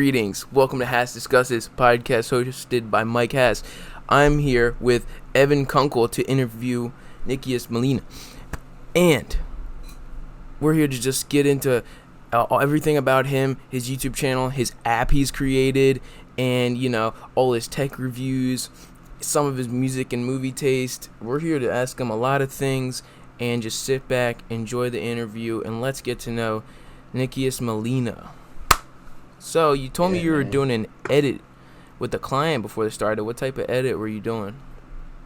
Greetings. Welcome to HASSDISCUSSES, podcast hosted by Mike Hass. I'm here with Evan Kunkel to interview Nikias Molina. And we're here to just get into everything about him, his YouTube channel, his app he's created, and, all his tech reviews, some of his music and movie taste. We're here to ask him a lot of things and just sit back, enjoy the interview, and let's get to know Nikias Molina. So, you told me you were doing an edit with the client before they started. What type of edit were you doing?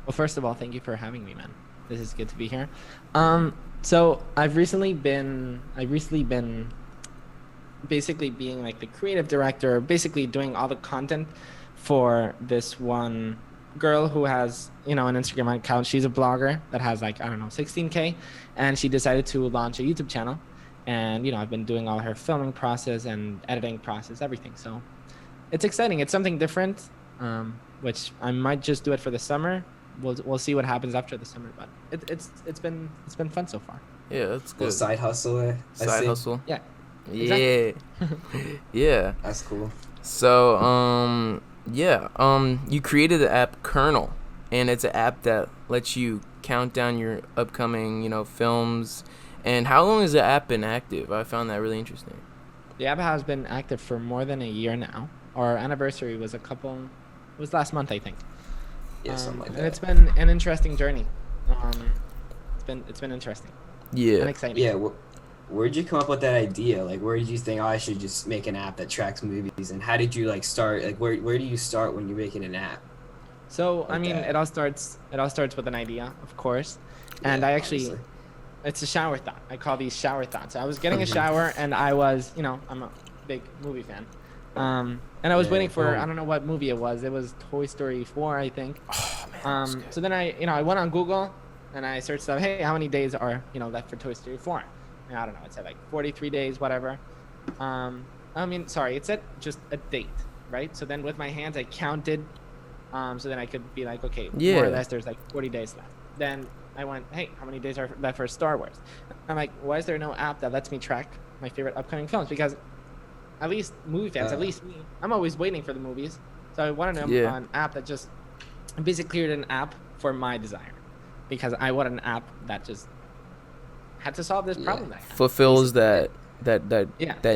Well, first of all, thank you for having me, man. This is good to be here. So I've recently been basically being like the creative director, basically doing all the content for this one girl who has, an Instagram account. She's a blogger that has 16K, and she decided to launch a YouTube channel. And, I've been doing all her filming process and editing process, everything. So it's exciting. It's something different, which I might just do it for the summer. We'll see what happens after the summer, but it's been fun so far. Yeah, that's good. Little side hustle. Side hustle. Yeah. Yeah. Yeah. That's cool. So, you created the app Kernel, and it's an app that lets you count down your upcoming, films. And how long has the app been active? I found that really interesting. The app has been active for more than a year now. Our anniversary was last month, I think. Yeah, something like that. And it's been an interesting journey. It's been interesting. Yeah. And exciting. Yeah. Where'd you come up with that idea? Like, where did you think, I should just make an app that tracks movies? And how did you start? Like, where do you start when you're making an app? So it all starts with an idea, of course. And I actually. Obviously. It's a shower thought. I call these shower thoughts. I was getting a shower, and I was, I'm a big movie fan. And I was waiting for, I don't know what movie it was. It was Toy Story 4, I think. Oh, man, so then I went on Google, and I searched up, hey, how many days are, left for Toy Story 4? And I don't know. It said 43 days, whatever. It said just a date, right? So then with my hands, I counted. So then I could be like, okay, more or less, there's 40 days left. Then I went, hey, how many days are left for Star Wars? I'm like, why is there no app that lets me track my favorite upcoming films? Because at least movie fans, at least me, I'm always waiting for the movies. So I wanted an app that just basically created an app for my desire. Because I wanted an app that just had to solve this problem that I had. Fulfills that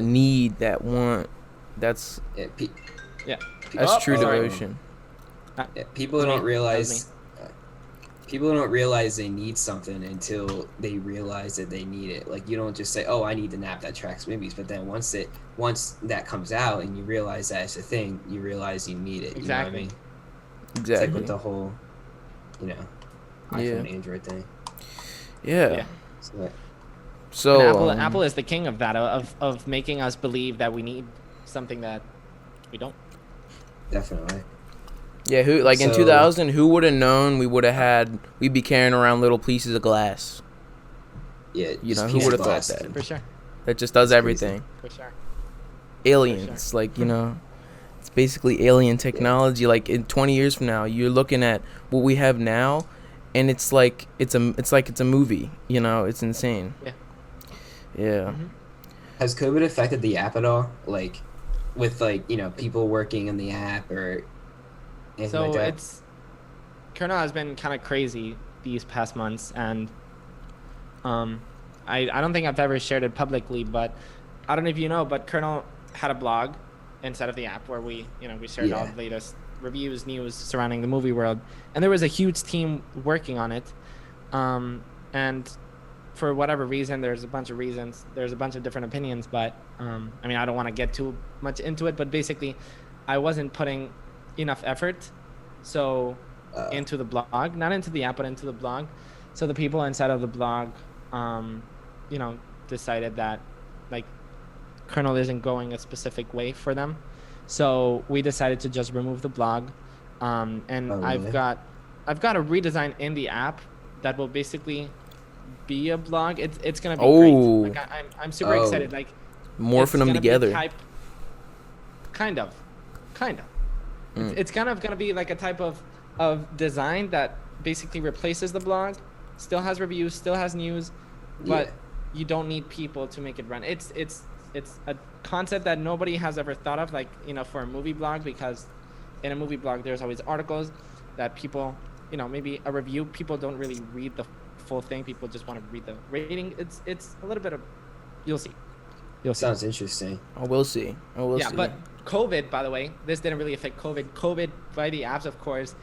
need, that want. That's that's true devotion. People don't realize. People don't realize they need something until they realize that they need it. Like, you don't just say, "Oh, I need an app that tracks movies," but then once that comes out and you realize that it's a thing, you realize you need it. Exactly. You know what I mean? Exactly. It's like with the whole, iPhone, Android thing. Yeah. So Apple is the king of that, of making us believe that we need something that we don't. Definitely. Yeah, in 2000, who would have known we'd be carrying around little pieces of glass? Yeah, who would have thought that? For sure. That just does everything. For sure. Aliens, it's basically alien technology. Like in 20 years from now, you're looking at what we have now, and it's like it's a movie. It's insane. Yeah. Yeah. Mm-hmm. Has COVID affected the app at all? Like, with people working in the app or. So Kernel has been kind of crazy these past months, and I don't think I've ever shared it publicly, but I don't know if you know, but Kernel had a blog inside of the app where we shared all the latest reviews, news surrounding the movie world, and there was a huge team working on it, and for whatever reason, there's a bunch of different opinions, but I don't want to get too much into it, but basically I wasn't putting enough effort into the blog, not into the app, but into the blog. So the people inside of the blog decided that Kernel isn't going a specific way for them, so we decided to just remove the blog, and really? I've got a redesign in the app that will basically be a blog. It's gonna be great. I'm super excited, morphing them together. Kind of. It's kind of gonna be like a type of design that basically replaces the blog, still has reviews, still has news, but you don't need people to make it run. It's it's a concept that nobody has ever thought of, like, for a movie blog, because in a movie blog there's always articles that people, maybe a review, people don't really read the full thing. People just want to read the rating. It's a little bit of, you'll see. Sounds interesting. Oh, we'll see. Yeah, but COVID, by the way, this didn't really affect COVID. COVID, by the apps, of course,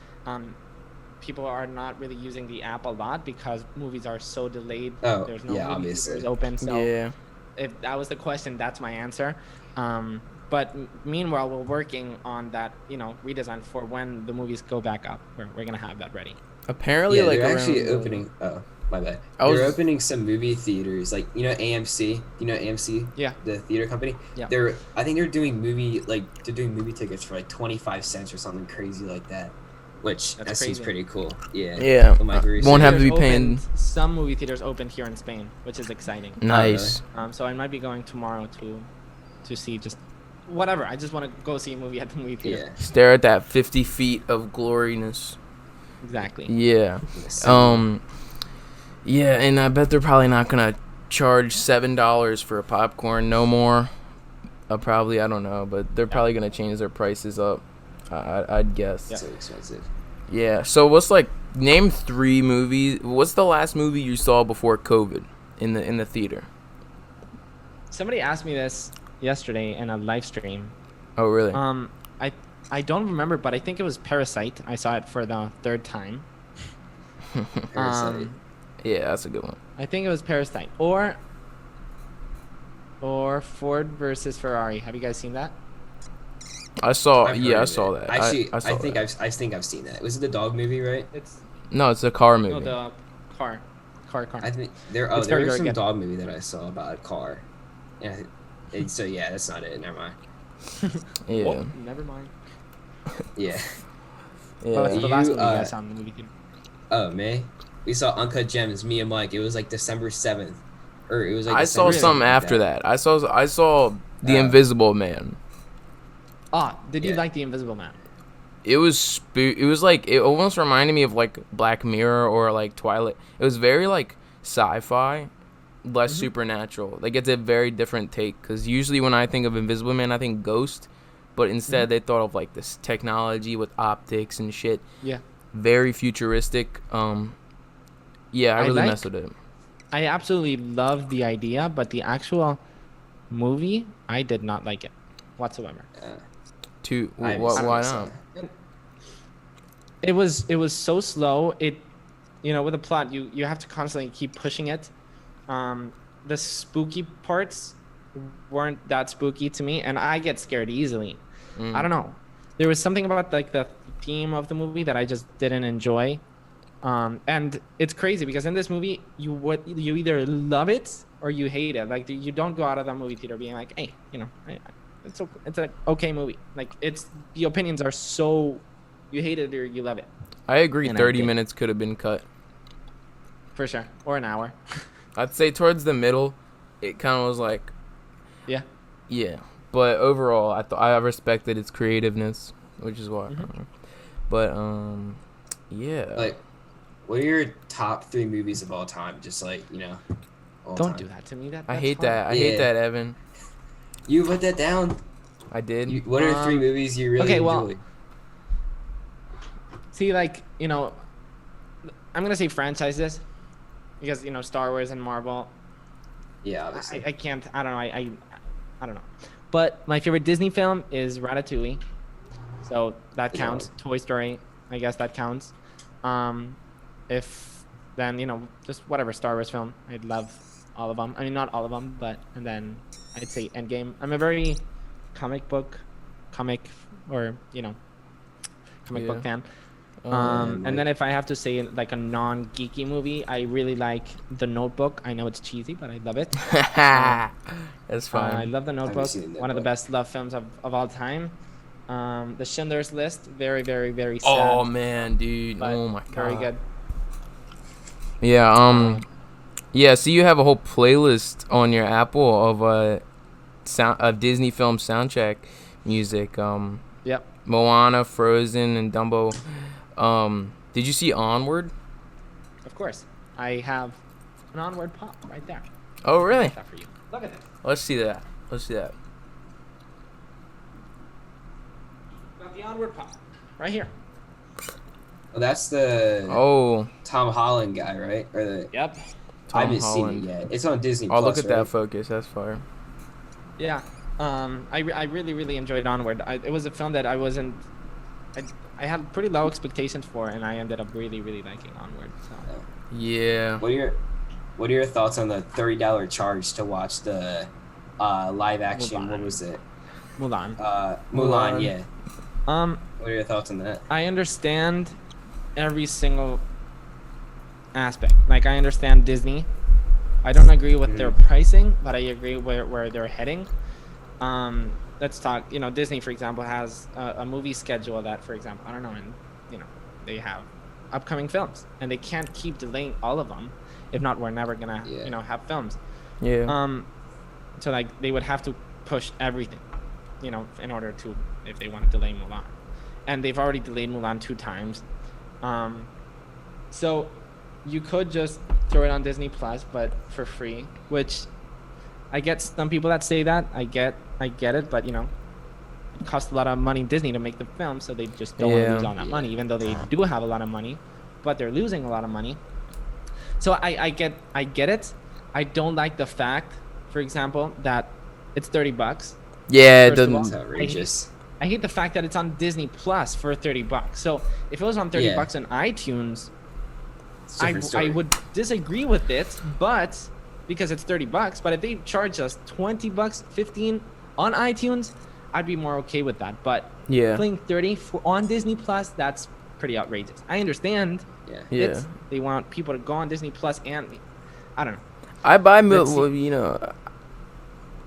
people are not really using the app a lot because movies are so delayed. Oh, there's no yeah, movie obviously. theaters open. So yeah. if that was the question, that's my answer. But meanwhile, we're working on that, redesign for when the movies go back up. We're gonna have that ready. Apparently, Yeah, like they're actually around opening. Oh, my bad. They're opening some movie theaters, like AMC. AMC? Yeah. The theater company. Yeah. I think they're doing movie tickets for like 25 cents or something crazy like that, which that seems pretty cool. Yeah. Yeah. Won't have to be paying. Some movie theaters opened here in Spain, which is exciting. Nice. So I might be going tomorrow to see just whatever. I just want to go see a movie at the movie theater. Yeah. Stare at that 50 feet of gloriness. Exactly. Yeah. Yeah, and I bet they're probably not gonna charge $7 for a popcorn no more. I don't know, but they're probably gonna change their prices up. I'd guess. Yeah. So expensive. Yeah. So name 3 movies. What's the last movie you saw before COVID in the theater? Somebody asked me this yesterday in a live stream. Oh, really? I don't remember, but I think it was Parasite. I saw it for the 3rd time. Parasite. Yeah, that's a good one. I think it was Parasite or Ford versus Ferrari. Have you guys seen that? I saw I saw that. Actually, I think I've seen that. Was it the dog movie, right? No, it's a car movie. No, the car. I think there was some dog movie that I saw about a car. Yeah. So yeah, that's not it. Never mind. Yeah. Oh, never mind. Yeah. Yeah. Oh, that's the last movie you guys saw in the movie theater. Oh, May. We saw Uncut Gems, me and Mike. It was like December 7th. Or it was like I saw something after that. I saw The Invisible Man. Did you like The Invisible Man? It was like, it almost reminded me of like Black Mirror or like Twilight. It was very like sci-fi, less supernatural. Like it's a very different take, because usually when I think of Invisible Man, I think Ghost, but instead they thought of like this technology with optics and shit. Yeah. Very futuristic. Yeah, I really messed with it. I absolutely loved the idea, but the actual movie, I did not like it whatsoever. Why not? It was so slow. It, with a plot, you have to constantly keep pushing it. The spooky parts weren't that spooky to me, and I get scared easily. I don't know. There was something about like the theme of the movie that I just didn't enjoy. And it's crazy because in this movie, you either love it or you hate it. Like you don't go out of that movie theater being like, hey, it's an okay movie. Like the opinions are so, you hate it or you love it. I agree. 30 minutes could have been cut. For sure. Or an hour. I'd say towards the middle, it kind of was like. Yeah. Yeah. But overall, I respected its creativeness, which is why. But, yeah. Like, what are your top 3 movies of all time? Just like, Don't do that to me. I hate that. I hate that, Evan. You put that down. I did. What are 3 movies you really enjoy? Well, see, like, I'm going to say franchises because, Star Wars and Marvel. Yeah, obviously. I can't. I don't know. I don't know. But my favorite Disney film is Ratatouille. So that counts. Toy Story, I guess that counts. If then, just whatever Star Wars film, I'd love all of them. I mean, not all of them, but, and then I'd say Endgame. I'm a very comic book fan. And then if I have to say like a non-geeky movie, I really like The Notebook. I know it's cheesy, but I love it. That's fine. I love The Notebook. One of the best love films of all time. The Schindler's List, very, very, very sad. Oh man, dude! Oh my god, very good. Yeah. Yeah. So you have a whole playlist on your Apple of Disney film soundtrack music. Yep. Moana, Frozen, and Dumbo. Did you see Onward? Of course. I have an Onward pop right there. Oh really? For you. Look at this. Let's see that. Let's see that. Got the Onward pop right here. Well, that's the Tom Holland guy, right? Or the Yep. I haven't seen it yet. It's on Disney Plus. Oh, look at right? that focus. That's fire. Yeah. I really, really enjoyed Onward. It was a film that I had pretty low expectations for, and I ended up really, really liking Onward. So. Yeah. What are your thoughts on the $30 charge to watch the live action? Mulan. What was it? Mulan. Mulan, yeah. What are your thoughts on that? I understand every single aspect. Like, I understand Disney. I don't agree with their pricing, but I agree where they're heading. Let's talk. Disney, for example, has a movie schedule that, for example, I don't know, and they have upcoming films, and they can't keep delaying all of them. If not, we're never gonna have films. Yeah. So like they would have to push everything, in order to, if they want to delay Mulan, and they've already delayed Mulan 2 times. So you could just throw it on Disney Plus, but for free, which I get some people that say that. I get it, but it costs a lot of money Disney to make the film, so they just don't want to lose all that money, even though they do have a lot of money, but they're losing a lot of money. So I get it. I don't like the fact, for example, that it's $30. Yeah, it It's doesn't. outrageous. I hate the fact that it's on Disney Plus for $30. So if it was on $30 on iTunes, I would disagree with it, but because it's $30. But if they charge us $20, $15 on iTunes, I'd be more okay with that. But paying $30 on Disney Plus, that's pretty outrageous. I understand. Yeah. They want people to go on Disney Plus, and I don't know. I buy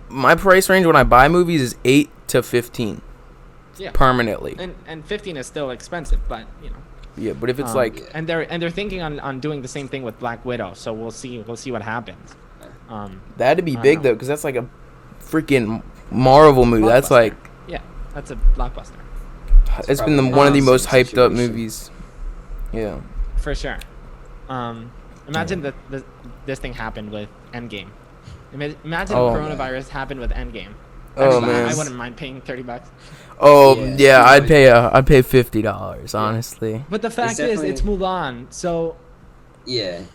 my price range when I buy movies is 8 to 15. Yeah. Permanently. And 15 is still expensive, but Yeah, but if it's and they're thinking on doing the same thing with Black Widow, so we'll see what happens. That'd be big though, because that's like a freaking Marvel movie. That's like that's a blockbuster. It's been one of the most hyped up movies. Yeah. For sure. Imagine that this thing happened with Endgame. Imagine coronavirus happened with Endgame. Man, I wouldn't mind paying $30. I'd pay $50, honestly. But the fact is, it's Mulan, so it's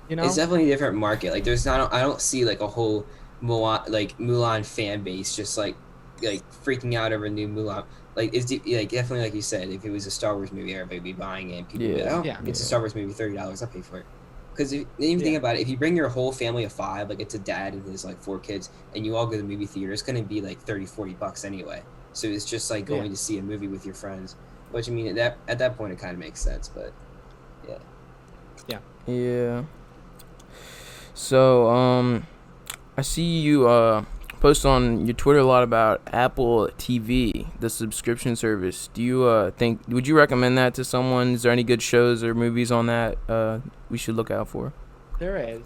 definitely a different market. Like, I don't see like a whole Mulan fan base just like freaking out over new Mulan. Like, it's definitely like you said, if it was a Star Wars movie, everybody would be buying it. And people would be like, it's a Star Wars movie, $30, I'll pay for it. Because if you think about it, if you bring your whole family of 5, like it's a dad and his 4 kids, and you all go to the movie theater, it's going to be like $30-$40 anyway. So it's just like going to see a movie with your friends. Which, I mean, at that point, it kind of makes sense, but Yeah. So, I see you post on your Twitter a lot about Apple TV, the subscription service. Do you would you recommend that to someone? Is there any good shows or movies on that we should look out for? There is.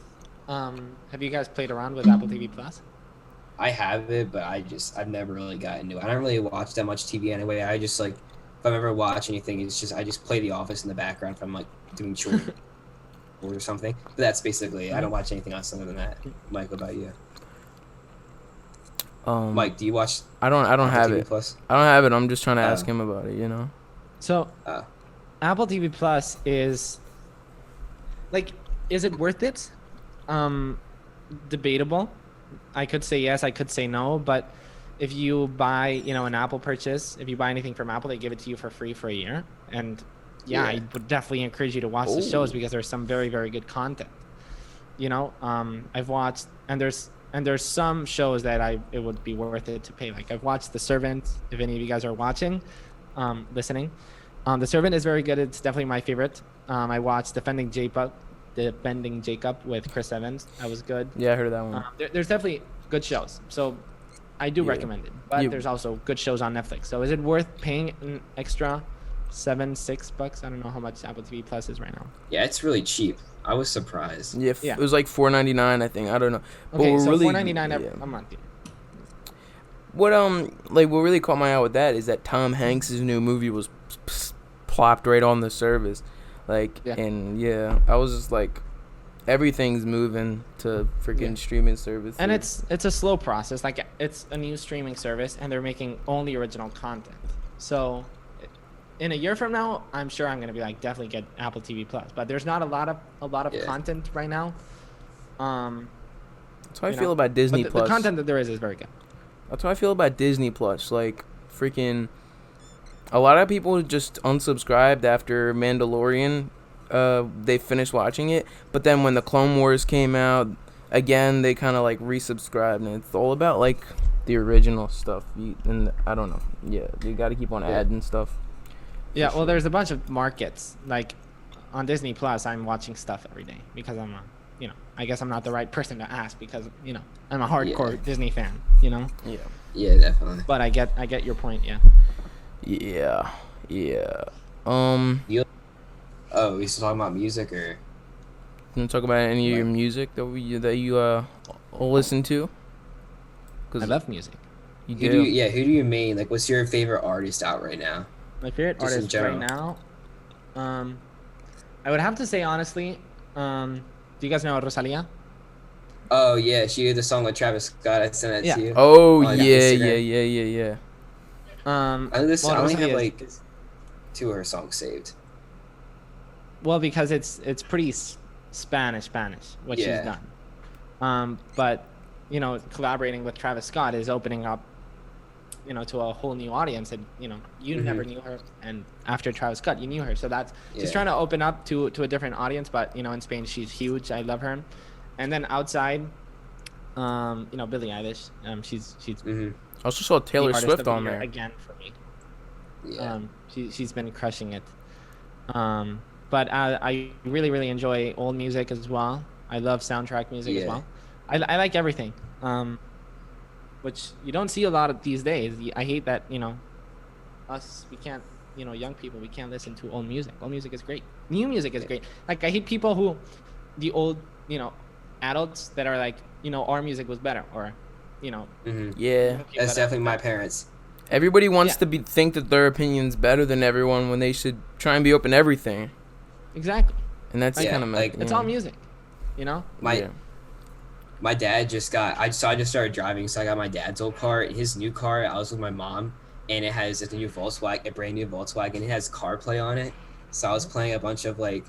Have you guys played around with Apple TV Plus? I have it, but I've never really gotten into it. I don't really watch that much TV anyway. I just if I'm ever watching anything, I just play The Office in the background if I'm doing chores or something. But that's basically it. I don't watch anything else other than that. Mike, what about you? Mike, do you watch? I don't have TV it. Plus? I don't have it. I'm just trying to ask him about it. So, Apple TV Plus is is it worth it? Debatable. I could say yes. I could say no. But if you buy, an Apple purchase, if you buy anything from Apple, they give it to you for free for a year. And I would definitely encourage you to watch the shows because there's some very, very good content. I've watched, and there's some shows that it would be worth it to pay. Like, I've watched The Servant. If any of you guys are watching, listening, The Servant is very good. It's definitely my favorite. I watched Defending Jacob with Chris Evans. That was good. Yeah, I heard of that one. There's definitely good shows. So I do recommend it. But there's also good shows on Netflix. So is it worth paying an extra $6? I don't know how much Apple TV Plus is right now. Yeah, it's really cheap. I was surprised. Yeah, it was like $4.99, I think. I don't know. Okay, but so $4.99 a month. What what really caught my eye with that is that Tom Hanks' new movie was plopped right on the service, and I was just everything's moving to freaking streaming services. And it's a slow process. Like, it's a new streaming service, and they're making only original content. So, in a year from now, I'm sure I'm gonna be like, definitely get Apple TV Plus. But there's not a lot of content right now. That's how I feel about Disney Plus. The content that there is very good. That's how I feel about Disney Plus. Like, freaking, a lot of people just unsubscribed after Mandalorian. They finished watching it, but then when the Clone Wars came out, again, they kind of like resubscribed, and it's all about like the original stuff. And I don't know. Yeah, you got to keep on adding stuff. Yeah, well, there's a bunch of markets. Like, on Disney Plus, I'm watching stuff every day because I'm a, I guess I'm not the right person to ask because, I'm a hardcore Disney fan, Yeah. Yeah, definitely. But I get your point, yeah. Yeah. Oh, we still talking about music, or? Can you talk about any of your music that you listen to? I love music. Who do you mean? Like, what's your favorite artist out right now? My favorite artist right now, I would have to say honestly, do you guys know Rosalia? Oh yeah, she did the song with Travis Scott. I sent it to you. Oh yeah. I only have like 2 of her songs saved. Well, because it's pretty Spanish what she's done. But collaborating with Travis Scott is opening up, to a whole new audience. And you never knew her, and after Travis Scott, you knew her. So that's she's trying to open up to a different audience. But in Spain, she's huge. I love her. And then outside, Billie Eilish. She's. I also saw Taylor Swift on there again for me. Yeah. She's been crushing it. But I really, really enjoy old music as well. I love soundtrack music as well. I like everything, which you don't see a lot of these days. I hate that, us, we can't, young people, we can't listen to old music. Old music is great. New music is great. Like, I hate people the old, adults that are like, our music was better, or, Yeah. That's definitely my parents. Everybody wants to think that their opinion's better than everyone when they should try and be open to everything. Exactly. And that's kind of like it's all music, My dad just got. I just started driving, so I got my dad's old car. His new car, I was with my mom, and it has a brand new Volkswagen. It has CarPlay on it, so I was playing a bunch of like,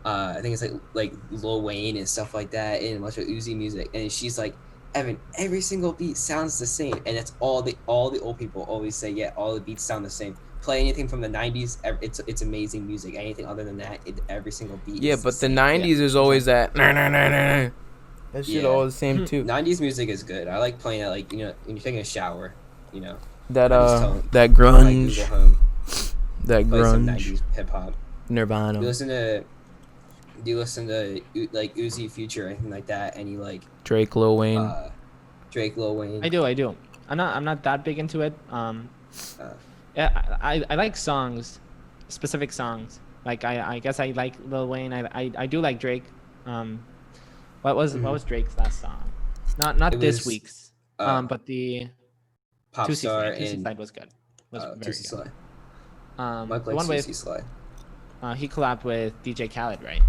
I think it's like Lil Wayne and stuff like that, and a bunch of Uzi music. And she's like, Evan, every single beat sounds the same, and that's all the old people always say. Yeah, all the beats sound the same. Play anything from the 90s, it's amazing music. Anything other than that, every single beat. Yeah, but the 90s is always that. That shit all the same too. 90s music is good. I like playing it like when you're taking a shower. That grunge. That grunge. Some 90s hip hop. Nirvana. Do you listen to like Uzi, Future, or anything like that? Any like Drake, Lil Wayne. Lil Wayne. I do. I'm not that big into it. Yeah, I like songs, specific songs. Like I guess I like Lil Wayne. I do like Drake. What was Drake's last song? Not this week's. But the Pop Star and Side was good. Was very Tusi Slay. The one with Slay. He collabed with DJ Khaled, right?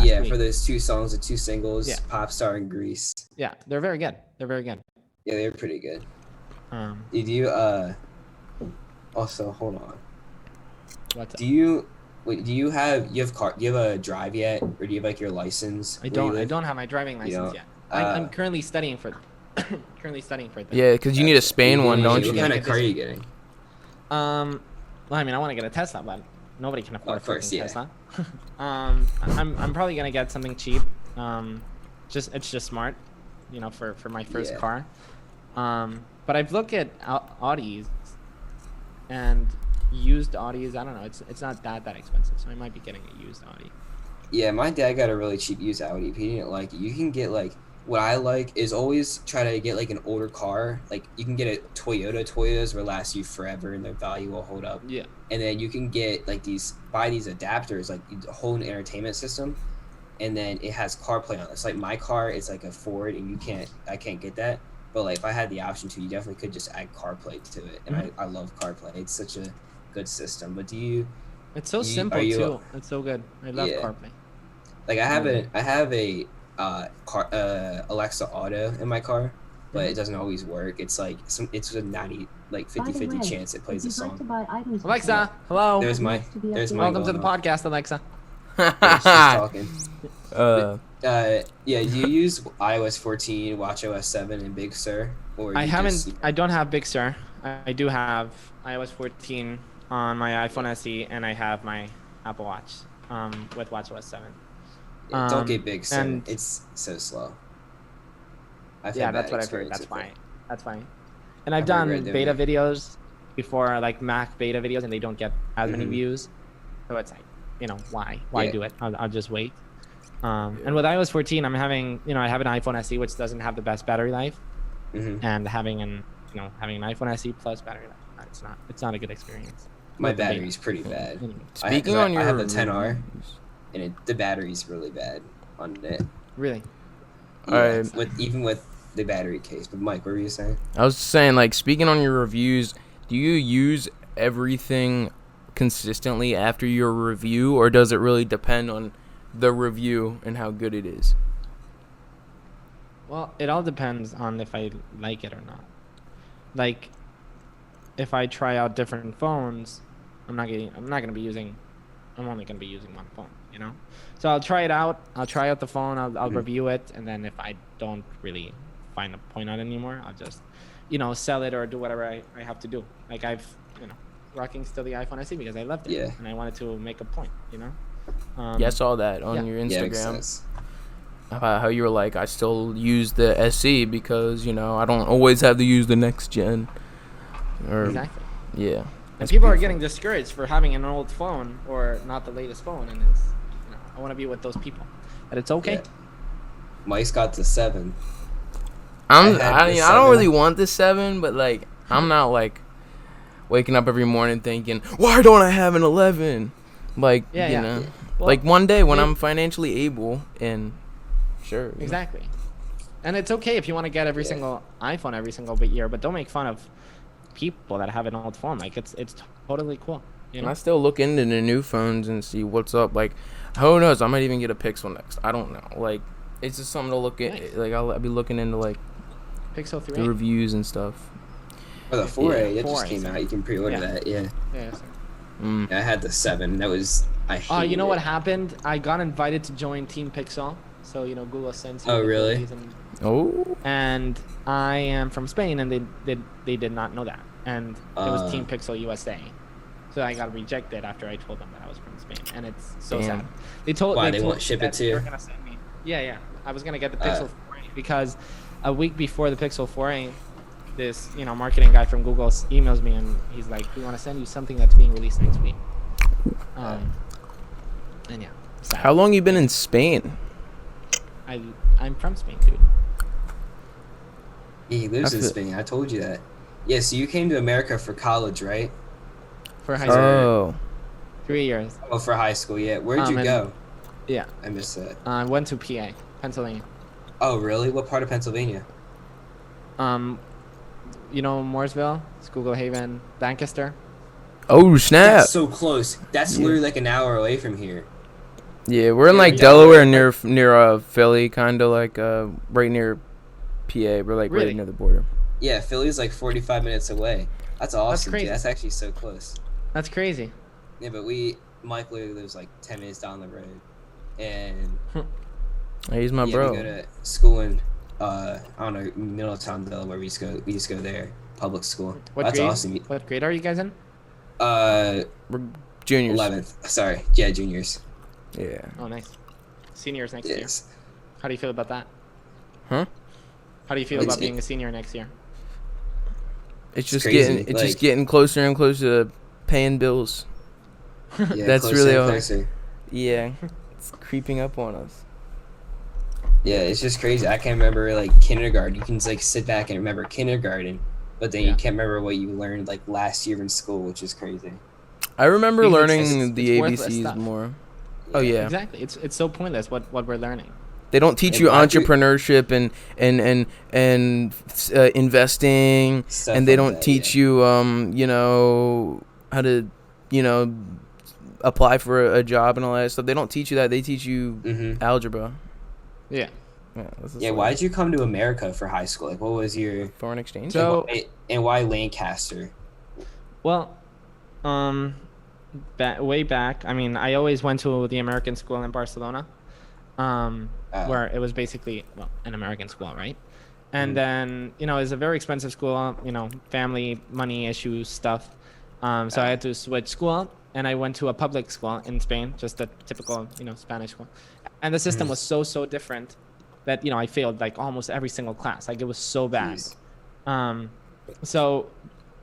Yeah, for those 2 songs, the 2 singles, Pop Star and Grease. Yeah, they're very good. Yeah, they're pretty good. Did you also hold on? What's do you have a drive yet, or do you have like your license? I don't have my driving license yet. I'm currently studying for it. Yeah, because you need a Spain one, don't you? What kind of car are you getting? Well, I mean, I want to get a Tesla, but nobody can afford a Tesla. I'm probably gonna get something cheap. It's just smart, for my first car. But I've looked at Audis and used Audis. I don't know. It's not that expensive, so I might be getting a used Audi. Yeah, my dad got a really cheap used Audi. If he didn't like it, you can get like. What I like is always try to get like an older car. Like you can get a Toyota. Toyotas will last you forever and their value will hold up. Yeah. And then you can get like buy these adapters, like a whole entertainment system, and then it has CarPlay on it. It's like my car is like a Ford, and I can't get that. But like if I had the option to, you definitely could just add CarPlay to it. And I love CarPlay. It's such a good system. But It's so simple too. It's so good. I love CarPlay. Like I have a car Alexa Auto in my car, but it doesn't always work. It's like it's a 50-50 chance it plays a song. Alexa, hello. There's my Welcome to the podcast, Alexa. Yeah, she's talking. Yeah, do you use iOS 14, watchOS 7, and Big Sur? Or I don't have Big Sur. I do have iOS 14 on my iPhone SE, and I have my Apple Watch with watchOS 7. Yeah, don't get Big Sur. and- It's so slow. Yeah, that's what I've heard. That's fine. That's fine. And I've I've done heard beta videos before, like Mac beta videos, and they don't get as many views. So it's like, why Yeah. do it? I'll just wait. And with iOS 14, I have an iPhone SE, which doesn't have the best battery life, and having an iPhone SE plus battery life, it's not a good experience. My battery's pretty bad. Speaking I on your have the 10R, and the battery's really bad on it. Really? Yeah, even with the battery case. But Mike, what were you saying? I was saying, like, speaking on your reviews, do you use everything consistently after your review, or does it really depend on the review and how good it is? Well, it all depends on if I like it or not. Like, if I try out different phones, I'm only gonna be using one phone, So I'll try it out. I'll try out the phone. I'll review it, and then if I don't really find a point on it anymore, I'll just, sell it or do whatever I have to do. Like I've, rocking still the iPhone SE because I loved it, and I wanted to make a point, Yeah, I saw that on your Instagram. How you were like, I still use the SE because I don't always have to use the next gen. Exactly. Yeah. And people are getting discouraged for having an old phone or not the latest phone, and it's, I want to be with those people. But it's okay. Yeah. Mike's got the 7. I don't really want the 7, but like I'm not like waking up every morning thinking, why don't I have an 11? Like Well, like one day when I'm financially able, and sure. Exactly. And it's okay if you want to get every single iPhone every single year, but don't make fun of people that have an old phone. Like it's totally cool. I still look into the new phones and see what's up. Like, who knows? I might even get a Pixel next. I don't know. Like, it's just something to look at. Nice. Like, I'll be looking into like Pixel 3, the reviews and stuff. Oh, the 4A, it just came out. You can pre-order that. Yeah. Yeah. I had the 7. That was you know what happened? I got invited to join Team Pixel. So Google sends you. Oh, really? And I am from Spain, and they did not know that, and it was Team Pixel USA. So I got rejected after I told them that I was from Spain, and it's so sad. They won't ship it to you? Gonna send me. Yeah. I was gonna get the Pixel 4a because a week before the Pixel 4a, this marketing guy from Google emails me, and he's like, "We want to send you something that's being released next week." And yeah. Sad. How long you been in Spain? I'm from Spain, dude. Yeah, he lives in Spain. I told you that. Yeah, so you came to America for college, right? For high school. Oh. 3 years. Oh, for high school, yeah. Where'd you go? Yeah. I missed that. I went to PA, Pennsylvania. Oh, really? What part of Pennsylvania? Mooresville, Schuylkill Haven, Lancaster. Oh, snap. That's so close. That's literally like an hour away from here. Yeah, we're in like Delaware, near Philly, kind of like right near PA. We're like right near the border. Yeah, Philly's like 45 minutes away. That's awesome. That's crazy. Dude. That's actually so close. That's crazy. Yeah, but Mike literally lives like 10 minutes down the road, and He's my bro. We go to school in I don't know, Middletown, Delaware. We just go there, public school. That's awesome. What grade are you guys in? We're juniors. 11th. Sorry, yeah, juniors. Yeah. Oh, nice. Seniors next year. How do you feel about that? Huh? How do you feel about being a senior next year? It's just getting closer and closer to paying bills. Yeah, that's really closer. Yeah, it's creeping up on us. Yeah, it's just crazy. I can't remember like kindergarten. You can like sit back and remember kindergarten, but then you can't remember what you learned like last year in school, which is crazy. I remember learning the ABCs more. Oh yeah, exactly. It's so pointless what we're learning. They don't teach you entrepreneurship and investing, and they don't teach you how to apply for a job and all that stuff. They don't teach you that. They teach you algebra. Yeah. Yeah, why did you come to America for high school? Like, what was your foreign exchange? So, and why Lancaster? Well, way back, I mean, I always went to the American school in Barcelona, where it was basically, well, an American school, right? And then, you know, it's a very expensive school, you know, family, money issues, stuff. So I had to switch school, and I went to a public school in Spain, just a typical, you know, Spanish school. And the system was so different that, you know, I failed like almost every single class. Like, it was so bad. So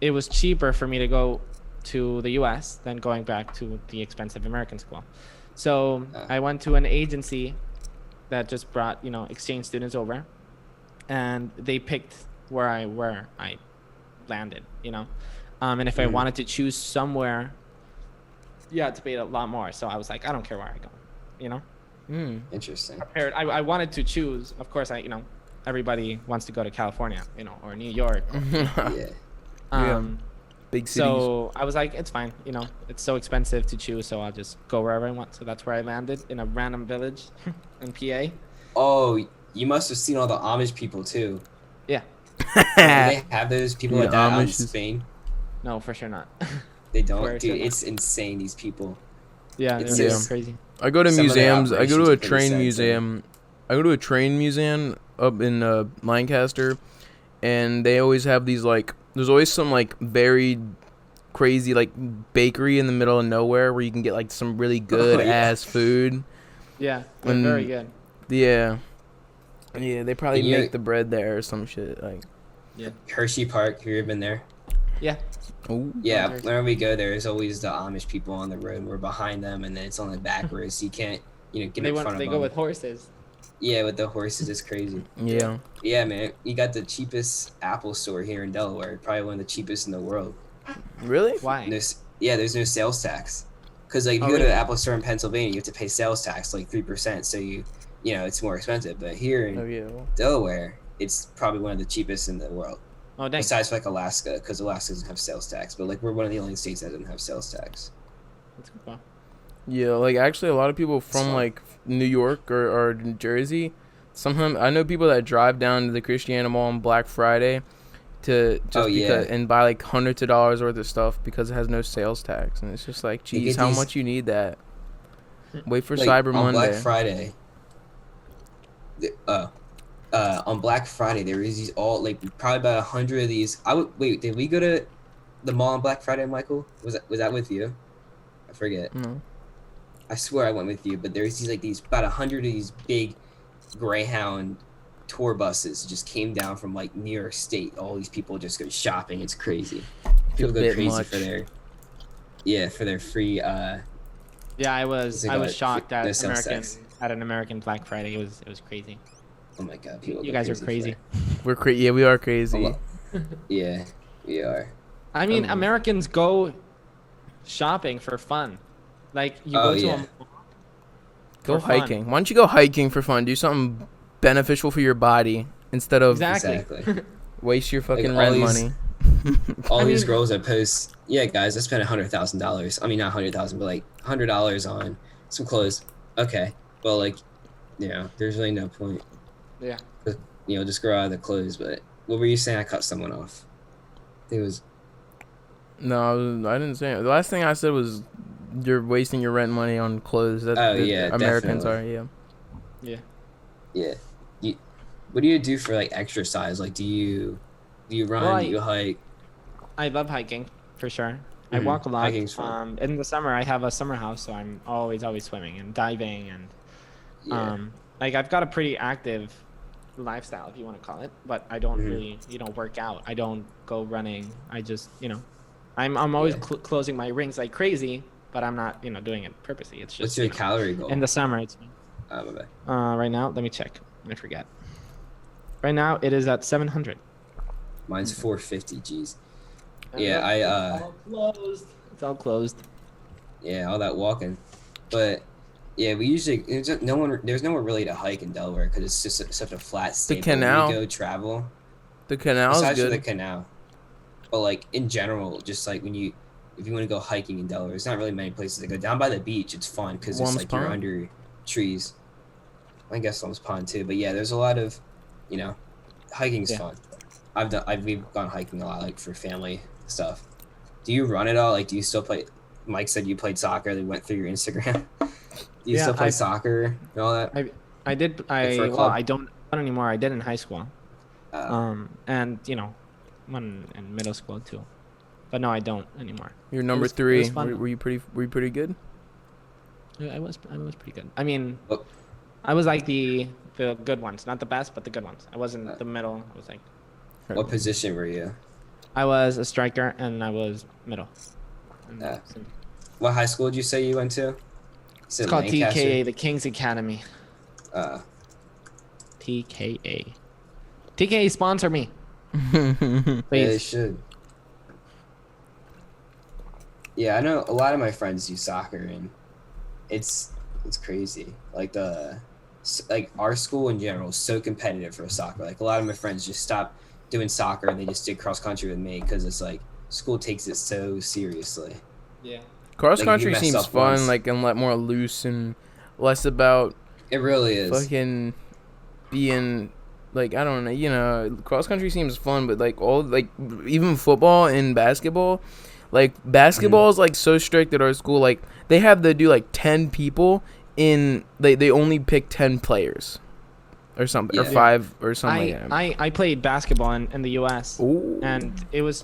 it was cheaper for me to go to the US than going back to the expensive American school. So I went to an agency that just brought, you know, exchange students over, and they picked where I landed, you know. And if I wanted to choose somewhere, you had to pay a lot more. So I was like, I don't care where I go, you know. Interesting. I wanted to choose, of course, you know, everybody wants to go to California, you know, or New York. Big cities. So I was like, it's fine, you know, it's so expensive to choose, so I'll just go wherever I want. So that's where I landed, in a random village in PA. Oh, you must have seen all the Amish people too. Yeah. Do they have those people like that in Spain? No, for sure not. They don't, dude. It's insane. These people. Yeah, they're crazy. I go to museums. I go to a train museum. I go to a train museum up in Lancaster, and they always have these like. There's always some like buried, crazy like bakery in the middle of nowhere where you can get like some really good ass food. Yeah, they're very good. Yeah, they probably make the bread there or some shit like. Yeah. Hershey Park. Have you ever been there? Yeah. Ooh. Yeah, whenever we go there, there's always the Amish people on the road, and we're behind them, and then it's on the back road, so you can't, you know, get in front of them. They go with horses. Yeah, with the horses, it's crazy. Yeah. Yeah, man. You got the cheapest Apple store here in Delaware, probably one of the cheapest in the world. Really? Why? There's no sales tax. Because like if you go to the Apple store in Pennsylvania, you have to pay sales tax like 3%, so you know it's more expensive. But here in Delaware, it's probably one of the cheapest in the world. Oh, dang. Besides like Alaska, because Alaska doesn't have sales tax, but like we're one of the only states that doesn't have sales tax. That's good. Wow. Yeah, like actually a lot of people from like New York or New Jersey, sometimes I know people that drive down to the Christiana Mall on Black Friday to just and buy like hundreds of dollars worth of stuff because it has no sales tax, and it's just like, geez, how much you need that? Wait for like, Cyber Monday. Black Friday. On Black Friday, there was these all like probably about 100 of these. Did we go to the mall on Black Friday, Michael? Was that with you? I forget. No. I swear I went with you, but there's these about 100 of these big Greyhound tour buses just came down from like New York State. All these people just go shopping. It's crazy. People go crazy for their free. Yeah, I was shocked at an American Black Friday. It was crazy. Oh my god, you guys are crazy. We're crazy. Yeah, we are crazy. Yeah, we are. I mean, Americans go shopping for fun. Like you go to a go hiking. Why don't you go hiking for fun? Do something beneficial for your body instead of waste your fucking rent money. All these girls that post, yeah, guys, I spent $100,000. I mean, not 100,000, but like $100 on some clothes. Okay, well, like, you know, there's really no point. Yeah. You know, just grow out of the clothes. But what were you saying? I cut someone off. I think it was. No, I didn't say it. The last thing I said was you're wasting your rent money on clothes. Americans definitely. are, Yeah. What do you do for like exercise? Like, do you run? Well, do you hike? I love hiking for sure. I walk a lot. Hiking's fun. In the summer, I have a summer house, so I'm always swimming and diving and like I've got a pretty active lifestyle, if you want to call it, but I don't really, work out. I don't go running. I just, I'm always closing my rings like crazy, but I'm not, doing it purposely. It's just. What's your calorie goal? In the summer, it's. My bad. Right now, let me check. I forget. Right now, it is at 700. Mine's 450. Jeez. It's all closed. Yeah, all that walking, but. Yeah, we usually there's nowhere really to hike in Delaware because it's just such a flat state. The canal. We go travel. The canal is good. For the canal, but like in general, just like when you if you want to go hiking in Delaware, there's not really many places to go. Down by the beach, it's fun because it's like you're under trees. I guess Holmes Pond too, but yeah, there's a lot of, hiking's fun. We've gone hiking a lot, like for family stuff. Do you run at all? Like, do you still play? Mike said you played soccer. They went through your Instagram. Do you still play soccer and all that? I did. I don't anymore. I did in high school. And one in middle school too. But no, I don't anymore. You're number 3. Were you pretty good? I was pretty good. I mean, I was like the good ones, not the best, but the good ones. I wasn't the middle. I was like. What position were you? I was a striker and I was middle. What high school did you say you went to? It's called TKA, the King's Academy. TKA. TKA, sponsor me. Yeah, they should. Yeah, I know a lot of my friends do soccer, and it's crazy. Like our school in general is so competitive for soccer. Like a lot of my friends just stopped doing soccer and they just did cross country with me because it's like school takes it so seriously. Yeah. Cross country seems fun, like, and more loose and less about. It really is. Fucking being like, I don't know, cross country seems fun, but like even football and basketball, like basketball is like so strict at our school. Like they have to do like 10 people in. They only pick 10 players. Or something, or 5, or something like that. I played basketball in the U.S. Ooh. And it was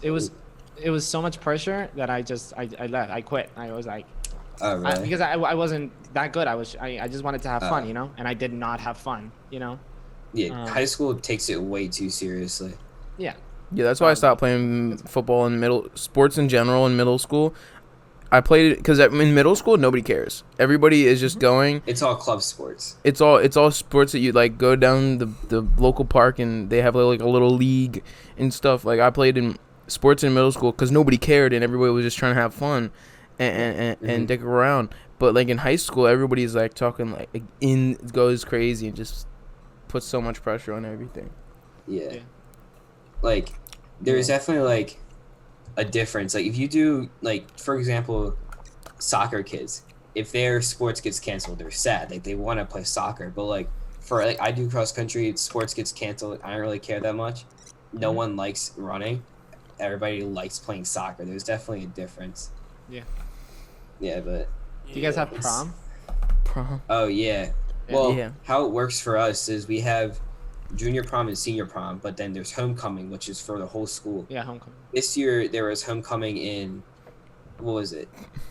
so much pressure that I left. I quit. I was like, oh, really? Because I wasn't that good. I just wanted to have fun, and I did not have fun, Yeah, high school takes it way too seriously. Yeah. Yeah, that's why I stopped playing football in sports in general in middle school. I played it because in middle school nobody cares. Everybody is just going. It's all club sports. It's all sports that you like go down the local park and they have like a little league and stuff. Like I played in sports in middle school because nobody cared and everybody was just trying to have fun and dick around. But like in high school, everybody's like talking like goes crazy and just puts so much pressure on everything. Yeah. Like there's definitely like a difference. Like if you do, like, for example, soccer kids, if their sports gets canceled, they're sad. Like they want to play soccer, but like for like I do cross country, sports gets canceled, I don't really care that much. No one likes running. Everybody likes playing soccer. There's definitely a difference. Yeah, but do you guys have prom? Oh yeah. Well, how it works for us is we have junior prom and senior prom, but then there's homecoming, which is for the whole school. Yeah, homecoming. This year there was homecoming in, what was it,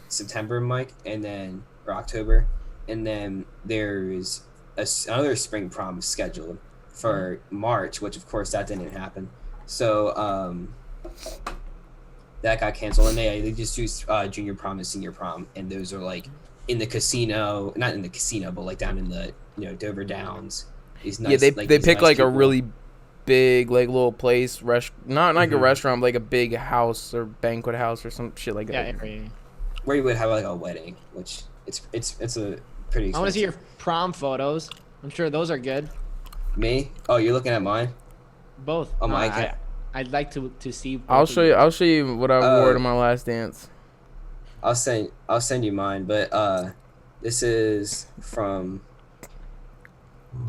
September, Mike, or October, and then there's another spring prom scheduled for March, which of course that didn't happen. So that got canceled, and they just do junior prom and senior prom, and those are like in the casino, not in the casino, but like down in the Dover Downs. Nice, they pick nice like people. a really big like little place, not like a restaurant, but like a big house or banquet house or some shit like that. Yeah. Where you would have like a wedding, which it's a pretty expensive. I want to see your prom photos. I'm sure those are good. Me? Oh, you're looking at mine? Both. Oh, my. I'd like to see. I'll show you what I wore to my last dance. I'll send you mine, but this is from.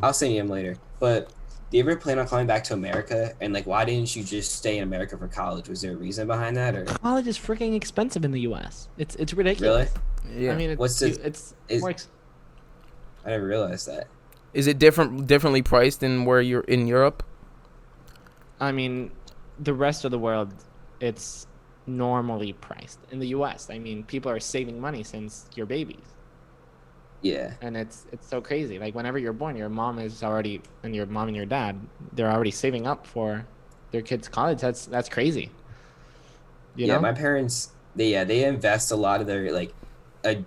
I'll send you him later. But do you ever plan on coming back to America? And like, why didn't you just stay in America for college? Was there a reason behind that, or? College is freaking expensive in the U.S. It's ridiculous. Really? Yeah. I mean, it's I never realized that. Is it differently priced than where you're in Europe? I mean, the rest of the world, it's normally priced. In the U.S., I mean, people are saving money since you're babies. Yeah. And it's so crazy. Like whenever you're born, your mom is already, and your mom and your dad, they're already saving up for their kids' college. That's crazy. You know? My parents, they invest a lot of their like. Do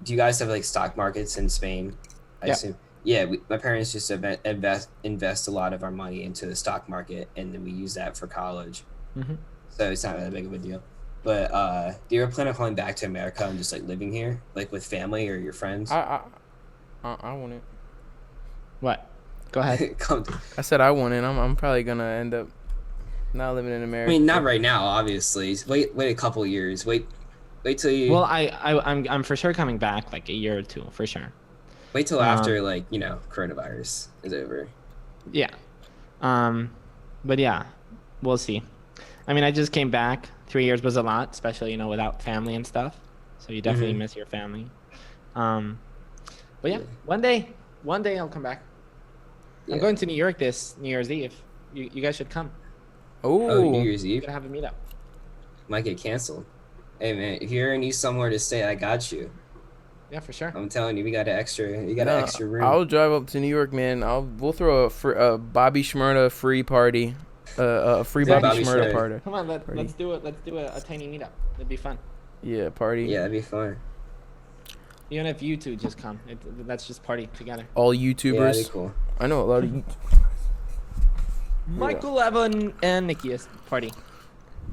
you guys have like stock markets in Spain? I assume. Yeah, my parents just invest a lot of our money into the stock market, and then we use that for college. Mm-hmm. So it's not that big of a deal. But do you ever plan on coming back to America and just like living here, like with family or your friends? I wouldn't. What? Go ahead. I said I wouldn't. I'm probably gonna end up not living in America. I mean, not right now, obviously. Wait a couple years. Wait Wait till you. Well, I'm for sure coming back like a year or two for sure. Wait till after coronavirus is over. Yeah. But yeah, we'll see. I mean, I just came back. 3 years was a lot, especially without family and stuff. So you definitely miss your family. But yeah, one day I'll come back. Yeah. I'm going to New York this New Year's Eve. You guys should come. Oh, New Year's We're Eve gonna have a meetup. might get canceled. Hey man, if you ever need somewhere to stay, I got you. Yeah, for sure. I'm telling you, we got an extra room. I'll drive up to New York, man. We'll throw a Bobby Shmurda free party, a free Bobby Bobby Shmurda Shmurda. party. Come on, let's do it. Let's do a tiny meetup. It'd be fun. Yeah, party. Yeah, that'd be fun. Even if you two just come, let's just party together. All Yeah, YouTubers. that'd be cool. I know a lot of. Michael, Evan, and Nikias party.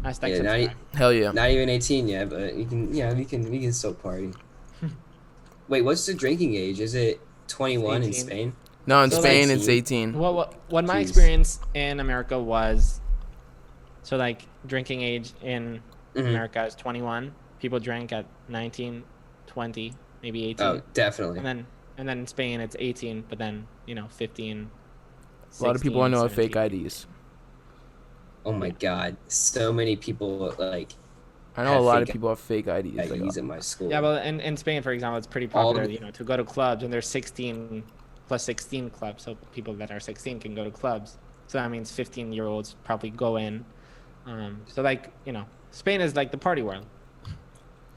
Hashtag subscribe. Hell yeah. Not even 18 yet, but we can still party. Wait, what's the drinking age? Is it 21 in 18. Spain? No, in So, Spain like, it's 18. Well, what my Jeez. experience in America was, so like drinking age in America is 21. People drank at 19, 20, maybe 18. Oh, definitely. And then in Spain it's 18, but then 15. A lot of people I 16, know have fake 17. IDs. Oh my god, so many people I know a have lot of fake people have fake IDs. IDs at my school. Yeah, well, in Spain, for example, it's pretty All popular, the- to go to clubs, and there's 16 plus 16 clubs, so people that are 16 can go to clubs. So that means 15-year-olds probably go in. So Spain is like the party world.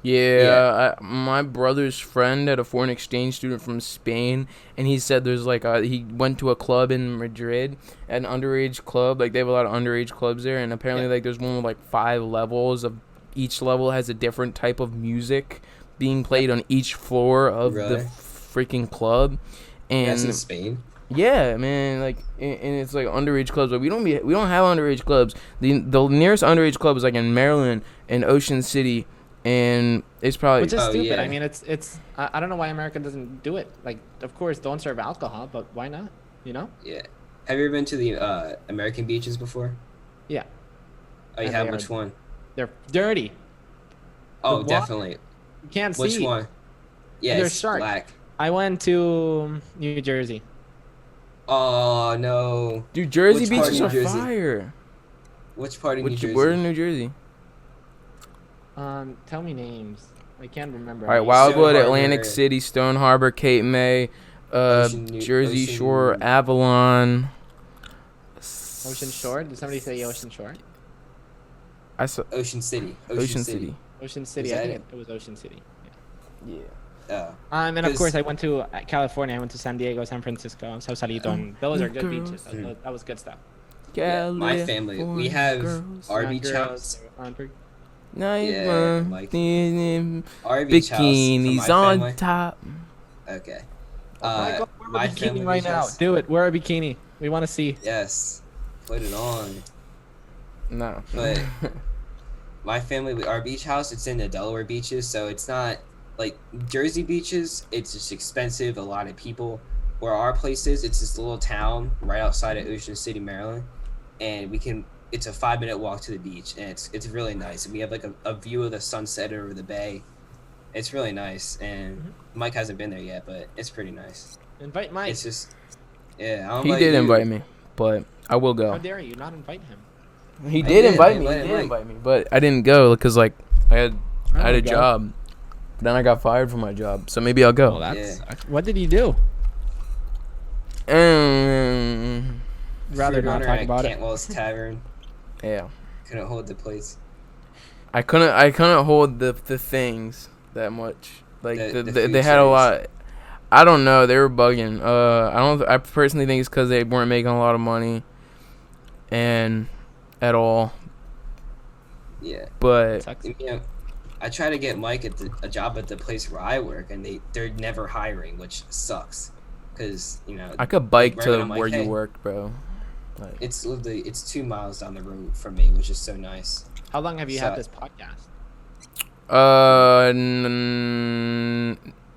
Yeah, my brother's friend had a foreign exchange student from Spain, and he said there's he went to a club in Madrid, an underage club. Like they have a lot of underage clubs there, and apparently there's one with 5 levels of each level has a different type of music being played on each floor of the freaking club. And that's in Spain. yeah, man, and it's underage clubs. But we don't have underage clubs. The nearest underage club is in Maryland in Ocean City. And it's probably Which is stupid. Yeah. I mean, it's I don't know why America doesn't do it. Like, of course, don't serve alcohol, but why not? Yeah. Have you ever been to the American beaches before? Yeah. Oh, you And have? they Which one? They're dirty. Oh, what? definitely. You can't Which see. one? Yeah, There's it's sharks. black. I went to New Jersey. Oh no. dude, Jersey Which part beaches of are New Jersey? fire. Which part of New Jersey? Where in New Jersey? Tell me names. I can't remember. All right, names. Wildwood, Stone Atlantic Harbor. City, Stone Harbor, Cape May, Jersey Shore, Avalon. Ocean Shore? Did somebody say Ocean Shore? I saw Ocean City. Ocean City. Ocean City. Is I that think it was Ocean City. Yeah. Oh. And of 'Cause- course, I went to California. I went to San Diego, San Francisco, Sausalito, and those are good girls. beaches. That was good stuff. Yeah, my family, we have girls. our Not beach girls, house. they were on per- Yeah, like- Bikinis Our beach house for my on family. top. Okay. Michael, wear my a bikini family right beach now. house. Do it. Wear a bikini. We want to see. Yes. Put it on. No. But my family, our beach house, it's in the Delaware beaches, so it's not like Jersey beaches. It's just expensive, a lot of people. Where our place is, it's this little town right outside of Ocean City, Maryland, and it's a 5-minute walk to the beach, and it's really nice. And we have a view of the sunset over the bay. It's really nice, and Mike hasn't been there yet, but it's pretty nice. Invite Mike. It's just, yeah. I'll He did you. invite me, but I will How go. dare you not invite him? He I did did, invite I me. He invited did Mike. invite me, but I didn't go because I had a would go. job. Then I got fired from my job, so maybe I'll go. Well, that's Yeah. what did he do? Rather Food not runner talk at about it. Cantwell's Tavern. Yeah, Couldn't hold the place. I couldn't hold the things that much. Like The they food had a trays. lot. I don't know. They were bugging. I personally think it's because they weren't making a lot of money, and at all. Yeah. But Sucks. You know, I try to get Mike a job at the place where I work, and they're never hiring, which sucks. Cause I could bike right to when I'm like, where you hey. work, bro. Like, it's 2 miles down the road from me, which is so nice. How long have you So- had this podcast?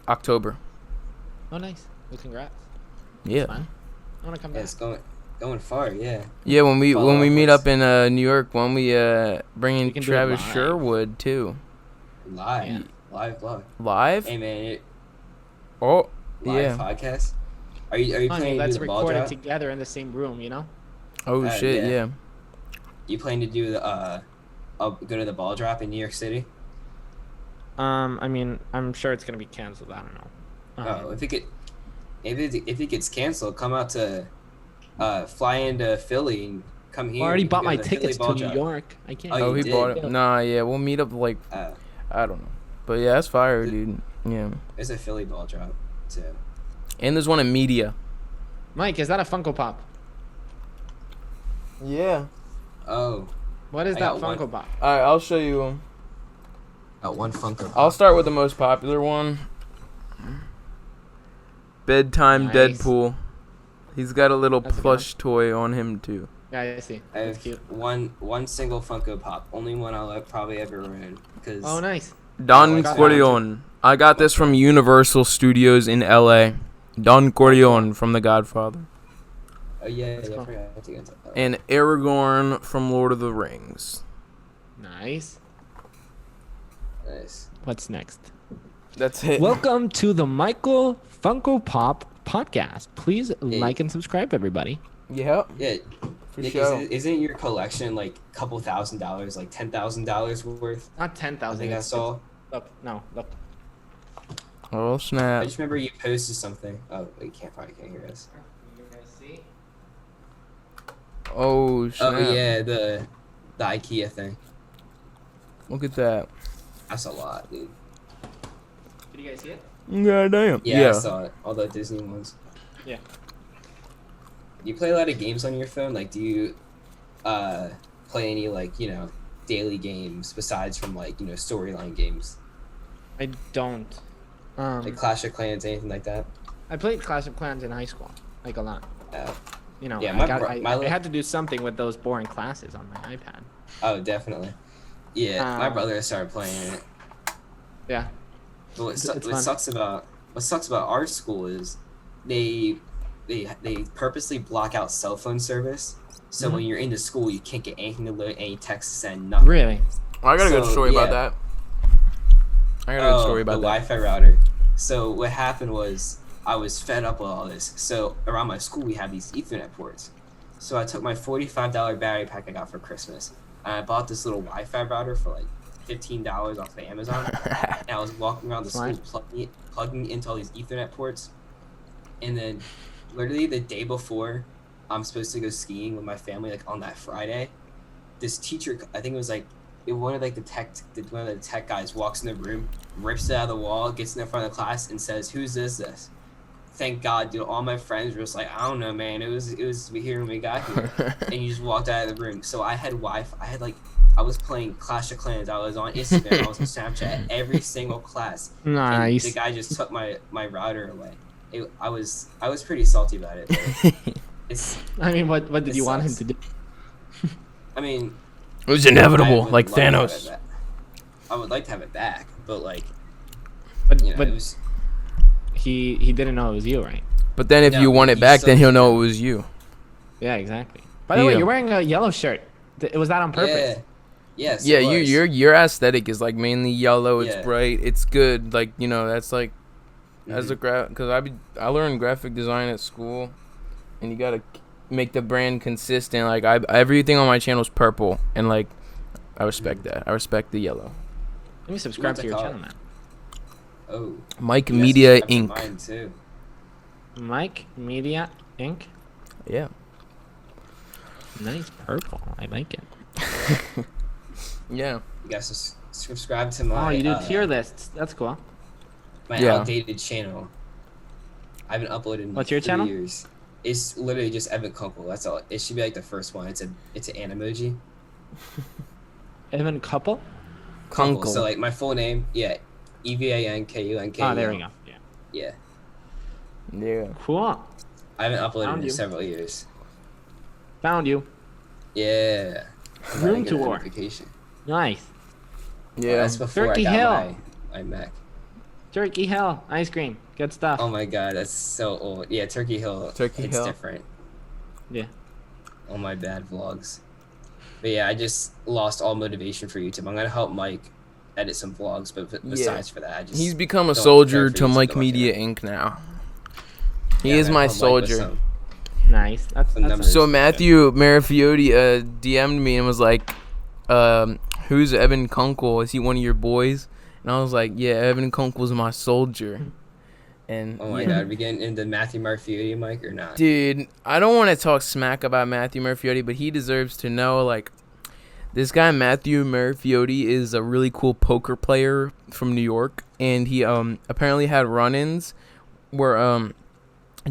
October. Oh, nice. Well, congrats. Yeah. Fun. I want to come Yeah, back. it's going far. Yeah. Yeah, when we Follow meet up up in New York, when we bring in We can do it Travis live. Sherwood too. Live. Yeah. Live vlog. Live? Hey man, Oh, live yeah. podcast. Are you I mean, planning to let's do the ball record it drop? together in the same room, you know? Oh, shit, Yeah. yeah. You plan to do the go to the ball drop in New York City? I mean, I'm sure it's gonna be canceled. I don't know. Oh, if it gets canceled, come out to fly into Philly and come here. I already We can bought go my to the Philly tickets ball to New drop. York. I can't. Oh, Oh, you he did? bought it. Nah, yeah, we'll meet up like I don't know, but yeah, that's fire, dude. Yeah. There's a Philly ball drop too. And there's one in media. Mike, is that a Funko Pop? Yeah. Oh, What is I that got one. Funko Pop? All right, I'll show you them. got one Funko Pop. I'll start with the most popular one. Bedtime Nice. Deadpool. He's got a little That's a good plush toy on him too. Yeah, I see. I That's have cute. one single Funko Pop, only one I'll probably ever own. Because Oh, nice. Don got Corleone. I got this from Universal Studios in LA. Don Corleone from The Godfather. oh yeah, That's yeah, cool. I forgot to get to that. And Aragorn from Lord of the Rings. Nice. Nice. What's next? That's it. Welcome to the Michael Funko Pop podcast. Please like and subscribe, everybody. Yeah, Yeah, for Nick, sure. isn't your collection like a couple $1,000, like $10,000 worth? Not 10,000. I think I saw. Look, no, look. Oh I snap! just remember you posted something. Oh, you probably can't hear us. You guys see? Oh snap! Oh yeah, the IKEA thing. Look at that. That's a lot, dude. Did you guys see it? God damn. Yeah, I saw it. All the Disney ones. Yeah. You play a lot of games on your phone? Like, do you play any like daily games besides from like storyline games I don't. like Clash of Clans, anything like that? I played Clash of Clans in high school, like a lot. You know, Yeah, I had to do something with those boring classes on my iPad. Oh, definitely. Yeah, my Um, brother started playing it. Yeah. But what fun. sucks about our school is they purposely block out cell phone service. So when you're into school, you can't get anything to load, any text to send, nothing. Really? I got a good So, story about yeah. that. I got a good story about the that. Wi-Fi router. So what happened was I was fed up with all this. So around my school we have these Ethernet ports. So I took my $45 battery pack I got for Christmas, and I bought this little Wi-Fi router for like $15 off of Amazon. And I was walking around the school plugging into all these Ethernet ports, and then literally the day before I'm supposed to go skiing with my family, like on that Friday, this teacher, I think it was like one of the tech guys walks in the room, rips it out of the wall, gets in the front of the class, and says, "Who's this?" Thank God, dude. All my friends were just like, "I don't know, man. It was here when we got here," and you just walked out of the room. So I had Wi-Fi. I was playing Clash of Clans. I was on Instagram. I was on Snapchat. Every single class. Nice. And the guy just took my router away. I was pretty salty about it. But I mean, what did it you want him sucks. to do? I mean, It was inevitable, I would like love to have Thanos. it back. I would like to have it back, but like, But it was. he didn't know it was you, right? But then if No, you want it he's back, so then he'll know secure. it was you. Yeah, exactly. By the way, Yeah. you're wearing a yellow shirt. Was that on purpose? Yeah. Yes. Yeah, it was. your aesthetic is like mainly yellow. It's Yeah. bright. It's good. Like that's like as a Mhm. because I learned graphic design at school, and you gotta make the brand consistent. Like everything on my channel is purple, and like I respect that. I respect the yellow. Let me subscribe What's to it your called? channel, man. Oh. Mike you guys Media subscribe to Inc. Mine too. Mike Media Inc. Yeah. Nice purple. I like it. Yeah. You guys subscribe to my. Oh, you do tier lists. That's cool. My Yeah. outdated channel. I haven't uploaded in What's like your 3 channel? years. It's literally just Evan Kunkel. That's all. It should be like the first one. It's an emoji. Evan Couple. Kunkel. So like my full name, yeah, EvanKunkel. Oh, there we go. Yeah. Yeah, Yeah. Cool. I haven't uploaded Found in you. several years. Found you. Yeah. I'm Room about to get a tour. notification. Nice. Well, Yeah. that's before Turkey I Hill. got my Mac. Turkey Hill ice cream. Good stuff. Oh my god, that's so old. Yeah, Turkey Hill. Turkey it's Hill. different. Yeah. All my bad vlogs. But yeah, I just lost all motivation for YouTube. I'm gonna help Mike edit some vlogs, but besides for that, I just he's become a don't soldier care for to YouTube Mike that much Media anymore. Inc. now. He Yeah, is man, my I'm Mike with soldier. some- Nice. That's numbers. So Matthew Marifiotti DM'd me and was like, "Who's Evan Kunkel? Is he one of your boys?" And I was like, "Yeah, Evan Kunkel's my soldier." And Oh my god, are we getting into Matthew Marfiotti, Mike, or not? dude, I don't want to talk smack about Matthew Marifiotti, but he deserves to know, like, this guy Matthew Marifiotti is a really cool poker player from New York, and he apparently had run-ins where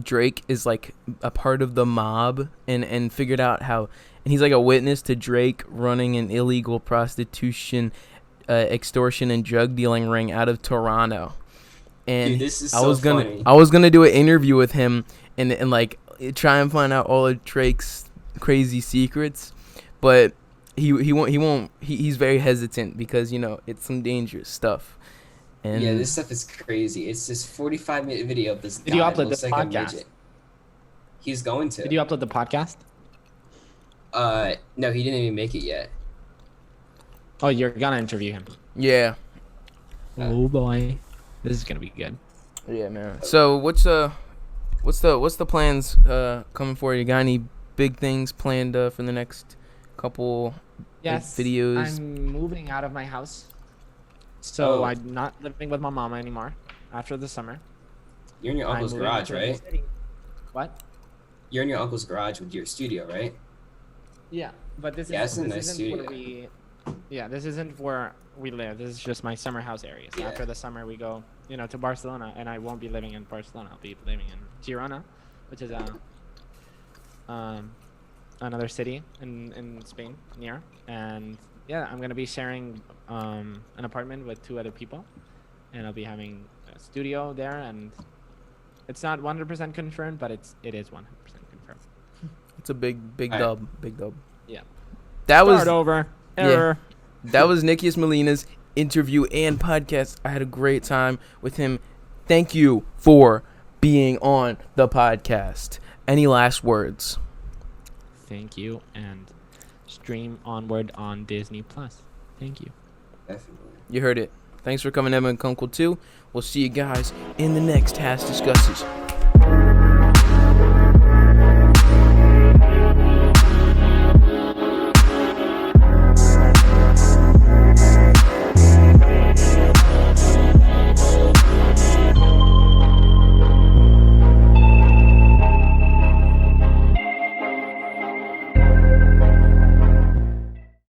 Drake is like a part of the mob and figured out how, and he's like a witness to Drake running an illegal prostitution, extortion, and drug dealing ring out of Toronto. And Dude, this is I was funny. gonna do an interview with him and like try and find out all of Drake's crazy secrets, but he's very hesitant because, you know, it's some dangerous stuff. And Yeah, this stuff is crazy. It's this 45-minute video of this Did you guy. upload Looks the like a podcast? midget. He's going to. Did you upload the podcast? No, he didn't even make it yet. Oh, you're gonna interview him. yeah, Oh boy, this is gonna be good. yeah, man. So what's the plans coming for you? Got any big things planned for the next couple Yes, videos? I'm moving out of my house, so Oh. I'm not living with my mama anymore after the summer. You're in your I'm uncle's moving garage, to a new right? city. What? You're in your uncle's garage with your studio, right? Yeah, but this Yeah, is it's a this nice isn't where studio. this isn't where we live. This is just my summer house area. So Yeah. after the summer, we go, to Barcelona, and I won't be living in Barcelona. I'll be living in Girona, which is another city in Spain near. And yeah, I'm gonna be sharing an apartment with 2 other people, and I'll be having a studio there. And it's not 100% confirmed, but it is 100% confirmed. It's a big All big dub. Yeah. That was Start over. Yeah. Error. That was Nikias Molina's interview and podcast. I had a great time with him. Thank you for being on the podcast. Any last words? Thank you, and stream onward on Disney Plus. Thank you. Definitely. You heard it. Thanks for coming, Evan Kunkel, too. We'll see you guys in the next HASS Discusses